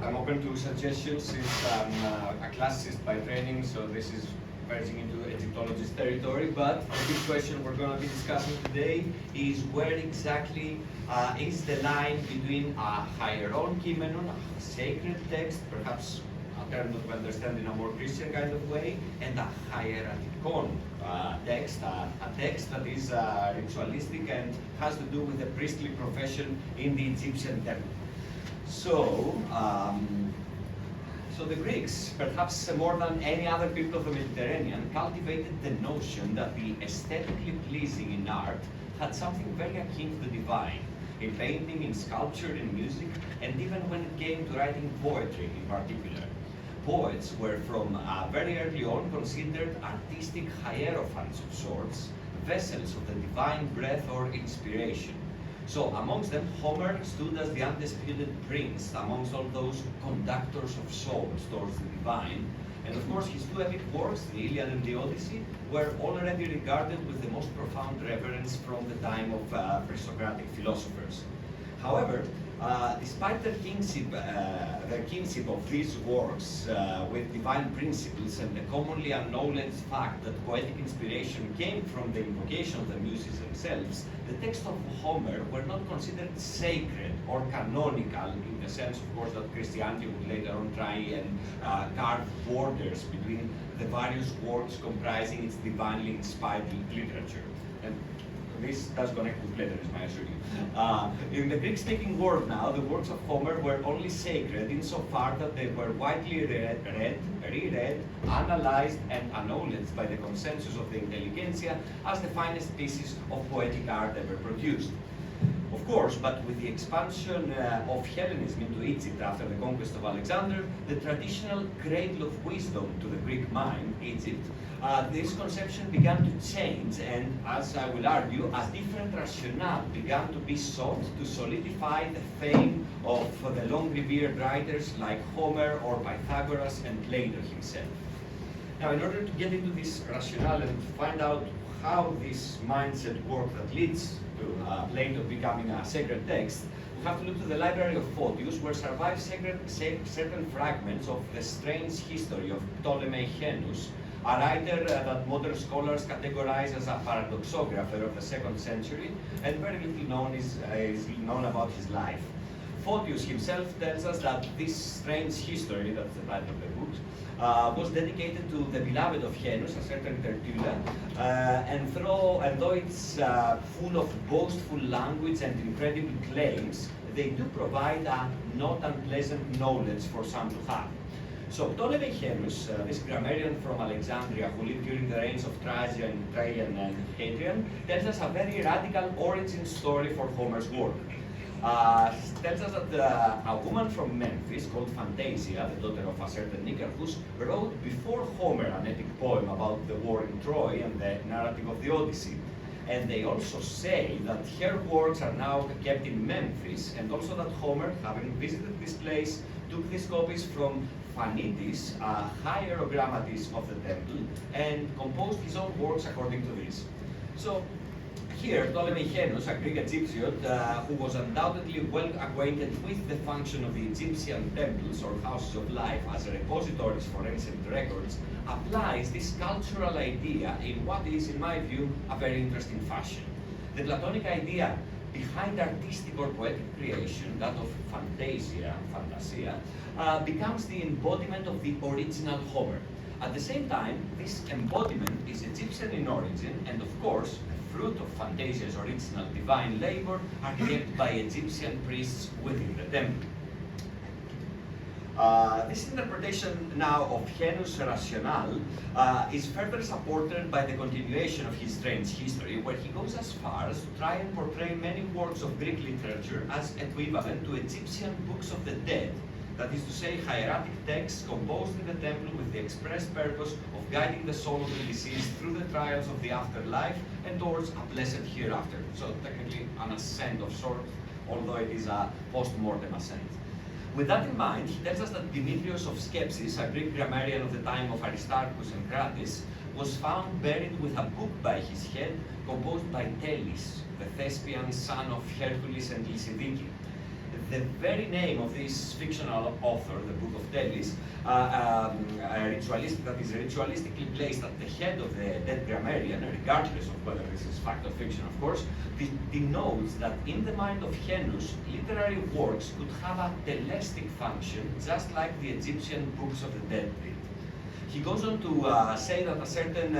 I'm open to suggestions since I'm a classicist by training, so this is verging into Egyptologist territory, but the big question we're going to be discussing today is where exactly is the line between a hieron kimenon, a sacred text, perhaps a term that we understand in a more Christian kind of way, and a hieratikon text, a text that is ritualistic and has to do with the priestly profession in the Egyptian temple. So the Greeks, perhaps more than any other people of the Mediterranean, cultivated the notion that the aesthetically pleasing in art had something very akin to the divine, in painting, in sculpture, in music, and even when it came to writing poetry in particular. Poets were from very early on considered artistic hierophants of sorts, vessels of the divine breath or inspiration. So amongst them, Homer stood as the undisputed prince amongst all those conductors of souls towards the divine. And of course, his two epic works, the Iliad and the Odyssey, were already regarded with the most profound reverence from the time of pre-Socratic philosophers. However, despite their kinship of these works with divine principles and the commonly acknowledged fact that poetic inspiration came from the invocation of the muses themselves, the texts of Homer were not considered sacred or canonical in the sense, of course, that Christianity would later on try and carve borders between the various works comprising its divinely inspired literature. And this does connect with Platonism, I assure you. In the Greek-speaking world now, the works of Homer were only sacred insofar that they were widely read, reread, analyzed, and acknowledged by the consensus of the intelligentsia as the finest pieces of poetic art ever produced. Of course, but with the expansion of Hellenism into Egypt after the conquest of Alexander, the traditional cradle of wisdom to the Greek mind, Egypt, this conception began to change, and as I will argue, a different rationale began to be sought to solidify the fame of the long-revered writers like Homer or Pythagoras and Plato himself. Now, in order to get into this rationale and to find out how this mindset worked that leads to Plato becoming a sacred text, we have to look to the library of Photius, where survive certain fragments of the strange history of Ptolemy Henus, a writer that modern scholars categorize as a paradoxographer of the 2nd century, and very little known is known about his life. Photius himself tells us that this strange history, that's the title of the book, was dedicated to the beloved of Henus, a certain Tertulia, and though it's full of boastful language and incredible claims, they do provide a not unpleasant knowledge for some to have. So Ptolemy Henus, this grammarian from Alexandria who lived during the reigns of Trajan and Hadrian, tells us a very radical origin story for Homer's work. Tells us that a woman from Memphis called Fantasia, the daughter of a certain Nicarchus, wrote before Homer an epic poem about the war in Troy and the narrative of the Odyssey. And they also say that her works are now kept in Memphis, and also that Homer, having visited this place, took these copies from Phanitis, a hierogrammatis of the temple, and composed his own works according to this. So here, Ptolemy Henus, a Greek Egyptian who was undoubtedly well acquainted with the function of the Egyptian temples or houses of life as repositories for ancient records, applies this cultural idea in what is, in my view, a very interesting fashion. The Platonic idea behind artistic or poetic creation, that of fantasia, becomes the embodiment of the original Homer. At the same time, this embodiment is Egyptian in origin, and of course, the fruit of Fantasia's original divine labor are kept by Egyptian priests within the temple. This interpretation now of Henus' rationale is further supported by the continuation of his strange history, where he goes as far as to try and portray many works of Greek literature as equivalent to Egyptian books of the dead, that is to say, hieratic texts composed in the temple with the express purpose of guiding the soul of the deceased through the trials of the afterlife and towards a blessed hereafter. So technically an ascent of sorts, although it is a post-mortem ascent. With that in mind, he tells us that Demetrius of Skepsis, a Greek grammarian of the time of Aristarchus and Crates, was found buried with a book by his head composed by Telis, the Thespian son of Hercules and Lysidice. the very name of this fictional author, the Book of Delis, that is ritualistically placed at the head of the dead grammarian, regardless of whether this is fact or fiction, of course, denotes that in the mind of Henus, literary works could have a telestic function, just like the Egyptian books of the dead did. He goes on to say that a certain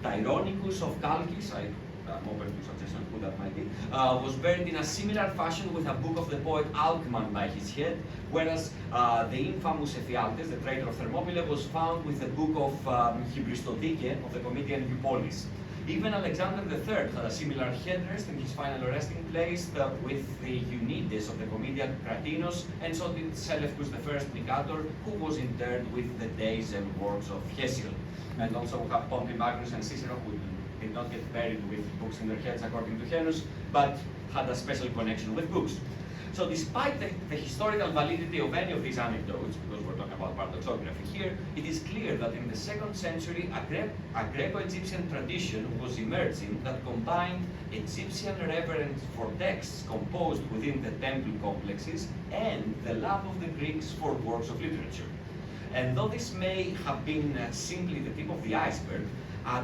Tyronicus of Chalkis, I'm open to suggestion who that might be, was buried in a similar fashion with a book of the poet Alcman by his head, whereas the infamous Ephialtes, the traitor of Thermopylae, was found with the book of Hybristodike of the comedian Eupolis. Even Alexander III had a similar headrest in his final resting place with the Eunides of the comedian Kratinos, and so did Seleucus I Nicator, who was interred with the days and works of Hesiod. And also we have Pompey Magnus and Cicero, who did not get buried with books in their heads according to Henus, but had a special connection with books. So despite the historical validity of any of these anecdotes, because we're talking about paradoxography here, it is clear that in the 2nd century a Greco-Egyptian tradition was emerging that combined Egyptian reverence for texts composed within the temple complexes and the love of the Greeks for works of literature. And though this may have been simply the tip of the iceberg, a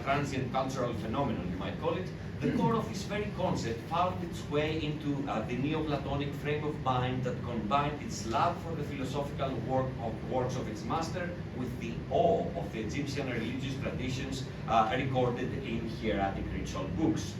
transient cultural phenomenon, you might call it, the core of this very concept found its way into the Neoplatonic frame of mind that combined its love for the philosophical works of its master with the awe of the Egyptian religious traditions recorded in hieratic ritual books.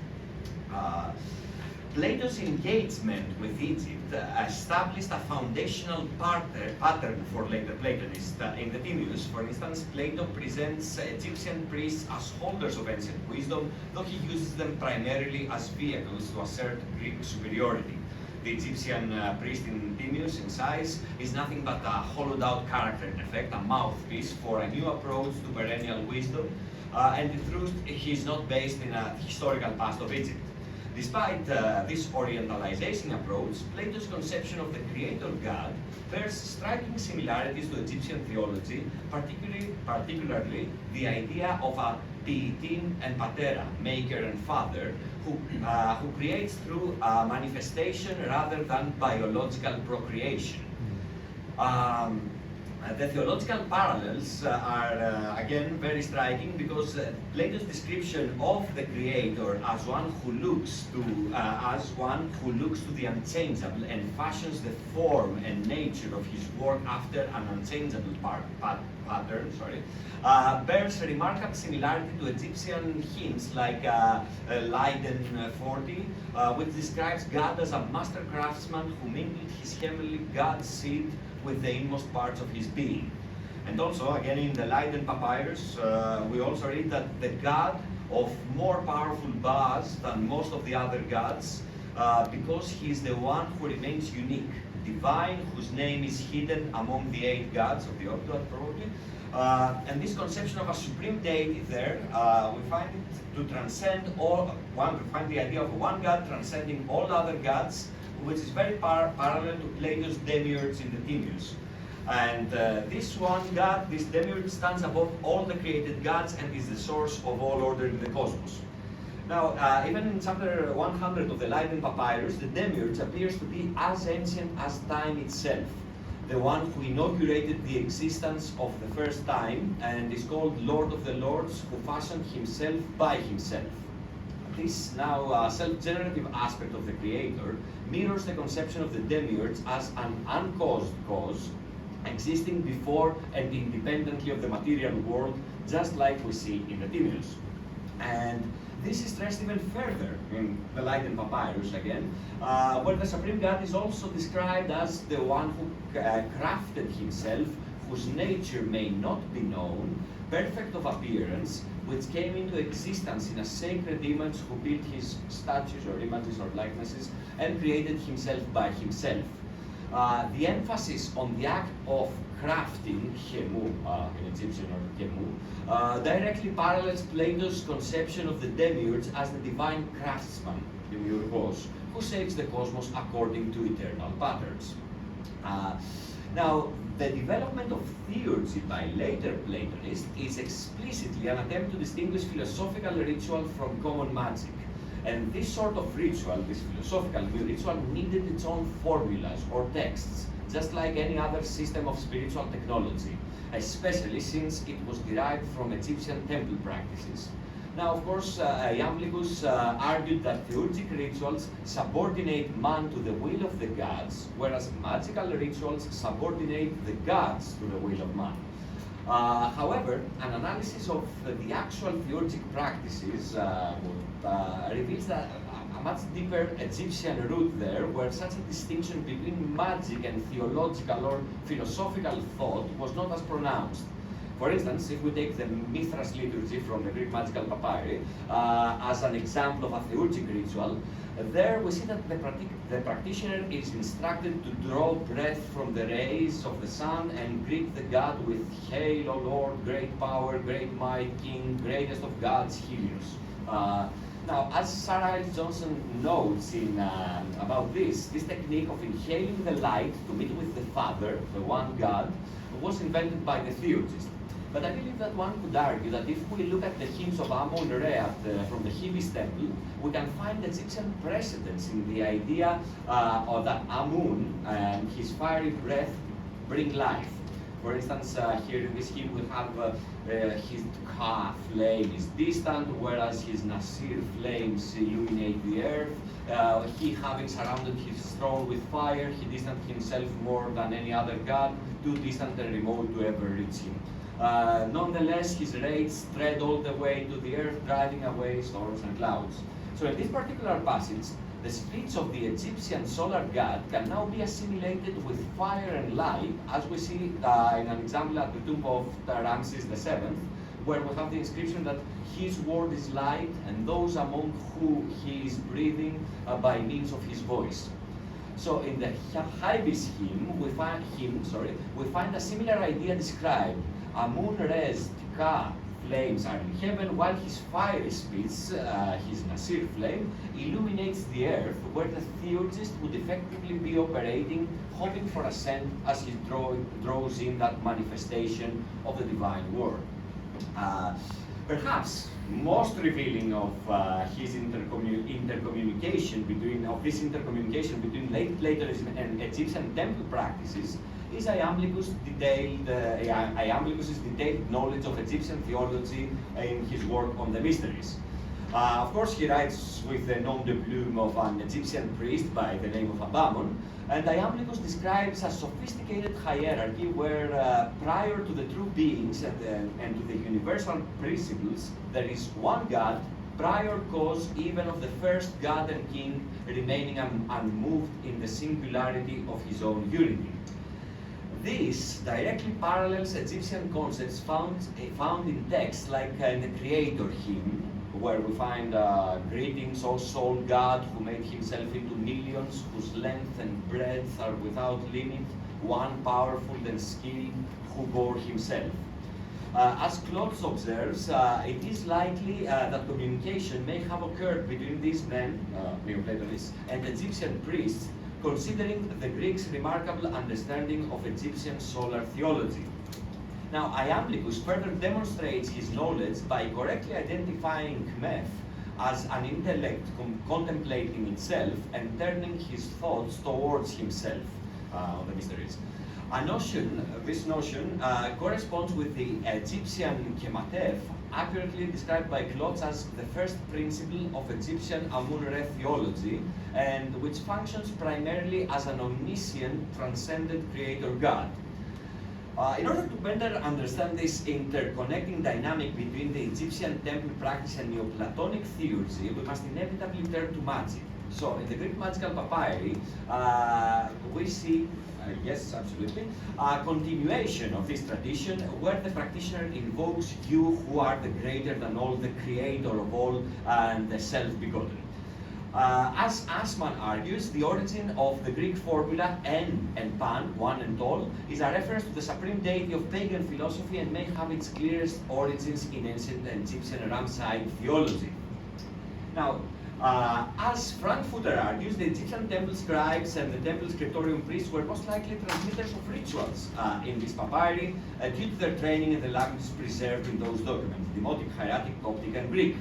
Plato's engagement with Egypt established a foundational pattern for later Platonists. In the Timaeus, for instance, Plato presents Egyptian priests as holders of ancient wisdom, though he uses them primarily as vehicles to assert Greek superiority. The Egyptian priest in Timaeus, in size, is nothing but a hollowed-out character, in effect, a mouthpiece for a new approach to perennial wisdom, and in truth, he is not based in a historical past of Egypt. Despite this orientalization approach, Plato's conception of the creator god bears striking similarities to Egyptian theology, particularly the idea of a Piitin and Patera, maker and father, who creates through manifestation rather than biological procreation. The theological parallels are again very striking because Plato's description of the creator as one who looks to the unchangeable and fashions the form and nature of his work after an unchangeable pattern, bears a remarkable similarity to Egyptian hymns like Leiden 40, which describes God as a master craftsman who mingled his heavenly God seed with the inmost parts of his being. And also, again, in the Leiden Papyrus, we also read that the god of more powerful bars than most of the other gods, because he is the one who remains unique, divine, whose name is hidden among the 8 gods of the Octopad, probably. And this conception of a supreme deity there, we find it to transcend we find the idea of one god transcending all other gods, which is very parallel to Plato's demiurge in the Timaeus. And this one god, this demiurge, stands above all the created gods and is the source of all order in the cosmos. Now, even in chapter 100 of the Leiden Papyrus, the demiurge appears to be as ancient as time itself, the one who inaugurated the existence of the first time and is called Lord of the Lords, who fashioned himself by himself. This now self-generative aspect of the creator mirrors the conception of the demiurge as an uncaused cause, existing before and independently of the material world, just like we see in the Timaeus. And this is stressed even further in the Leiden Papyrus again, where the supreme god is also described as the one who crafted himself, whose nature may not be known, perfect of appearance, which came into existence in a sacred image, who built his statues or images or likenesses and created himself by himself. The emphasis on the act of crafting, chemu, in Egyptian or chemu, directly parallels Plato's conception of the demiurge as the divine craftsman, demiurgos, who shapes the cosmos according to eternal patterns. Now, the development of theurgy by later Platonists is explicitly an attempt to distinguish philosophical ritual from common magic. And this sort of ritual, this philosophical ritual, needed its own formulas or texts, just like any other system of spiritual technology, especially since it was derived from Egyptian temple practices. Now, of course, Iamblichus argued that theurgic rituals subordinate man to the will of the gods, whereas magical rituals subordinate the gods to the will of man. However, an analysis of the actual theurgic practices reveals that a much deeper Egyptian root there, where such a distinction between magic and theological or philosophical thought was not as pronounced. For instance, if we take the Mithras liturgy from the Greek magical papyri as an example of a theurgic ritual, there we see that the practitioner is instructed to draw breath from the rays of the sun and greet the god with "Hail, O Lord, great power, great might, King, greatest of gods, Helios." Now, as Sarah L. Johnson notes about this technique of inhaling the light to meet with the Father, the one God, was invented by the theurgist. But I believe that one could argue that if we look at the hymns of Amun-Re from the Hebes temple, we can find Egyptian precedents in the idea of that Amun and his fiery breath bring life. For instance, here in this hymn we have his Ka flame is distant, whereas his Nasir flames illuminate the earth. He, having surrounded his throne with fire, he distanced himself more than any other god, too distant and remote to ever reach him. Nonetheless, his rays spread all the way to the earth, driving away storms and clouds. So in this particular passage, the speech of the Egyptian solar god can now be assimilated with fire and light, as we see in an example at the tomb of Ramses VII, where we have the inscription that his word is light, and those among whom he is breathing by means of his voice. So in the Hebes hymn, we find a similar idea described. Amun-Re's Ka flames are in heaven, while his fiery speech, his Nasir flame, illuminates the earth, where the theurgist would effectively be operating, hoping for ascent as he draws in that manifestation of the divine word. Perhaps most revealing of his intercommunication between late Platonism and Egyptian temple practices is Iamblichus' detailed knowledge of Egyptian theology in his work on the mysteries. Of course, he writes with the nom de plume of an Egyptian priest by the name of Abaddon, and Iamblichus describes a sophisticated hierarchy where prior to the true beings and to the universal principles, there is one God, prior cause even of the first God and King, remaining unmoved in the singularity of his own unity. This directly parallels Egyptian concepts found in texts like in the Creator hymn, where we find greetings, O sole God, who made himself into millions, whose length and breadth are without limit, one powerful and skilled, who bore himself. As Klotz observes, it is likely that communication may have occurred between these men, Neoplatonists, and Egyptian priests, considering the Greeks' remarkable understanding of Egyptian solar theology. Now, Iamblichus further demonstrates his knowledge by correctly identifying Kmef as an intellect contemplating itself and turning his thoughts towards himself on the mysteries. This notion corresponds with the Egyptian Kematef, accurately described by Klotz as the first principle of Egyptian Amun-Re theology, and which functions primarily as an omniscient, transcendent creator God. In order to better understand this interconnecting dynamic between the Egyptian temple practice and Neoplatonic theurgy, we must inevitably turn to magic. So, in the Greek magical papyri, we see, yes, absolutely, a continuation of this tradition where the practitioner invokes you who are the greater than all, the creator of all, and the self-begotten. As Assmann argues, the origin of the Greek formula en and pan, one and all, is a reference to the supreme deity of pagan philosophy and may have its clearest origins in ancient Egyptian Ramesside theology. Now, as Frankfurter argues, the Egyptian temple scribes and the temple scriptorium priests were most likely transmitters of rituals in this papyri due to their training in the languages preserved in those documents, Demotic, Hieratic, Coptic, and Greek.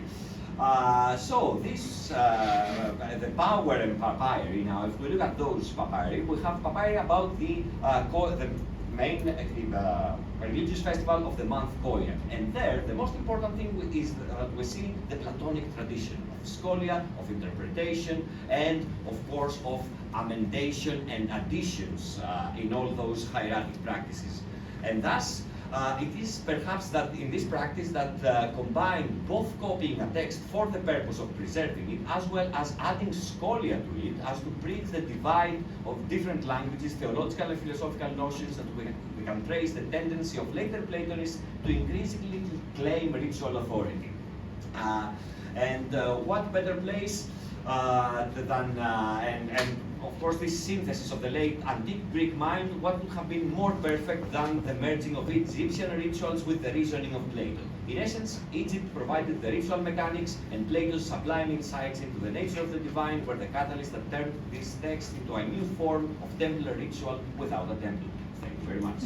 So this, the power and papyri, now if we look at those papyri, we have papyri about the main religious festival of the month Koiak. And there, the most important thing is that we see the Platonic tradition of scholia, of interpretation, and of course of amendation and additions in all those hieratic practices. And thus, it is perhaps that in this practice that combine both copying a text for the purpose of preserving it, as well as adding scholia to it, as to bridge the divide of different languages, theological and philosophical notions, that we can trace the tendency of later Platonists to increasingly claim ritual authority. What better place than and of course, this synthesis of the late antique Greek mind, what would have been more perfect than the merging of Egyptian rituals with the reasoning of Plato? In essence, Egypt provided the ritual mechanics, and Plato's sublime insights into the nature of the divine were the catalyst that turned this text into a new form of templar ritual without a temple. Thank you very much.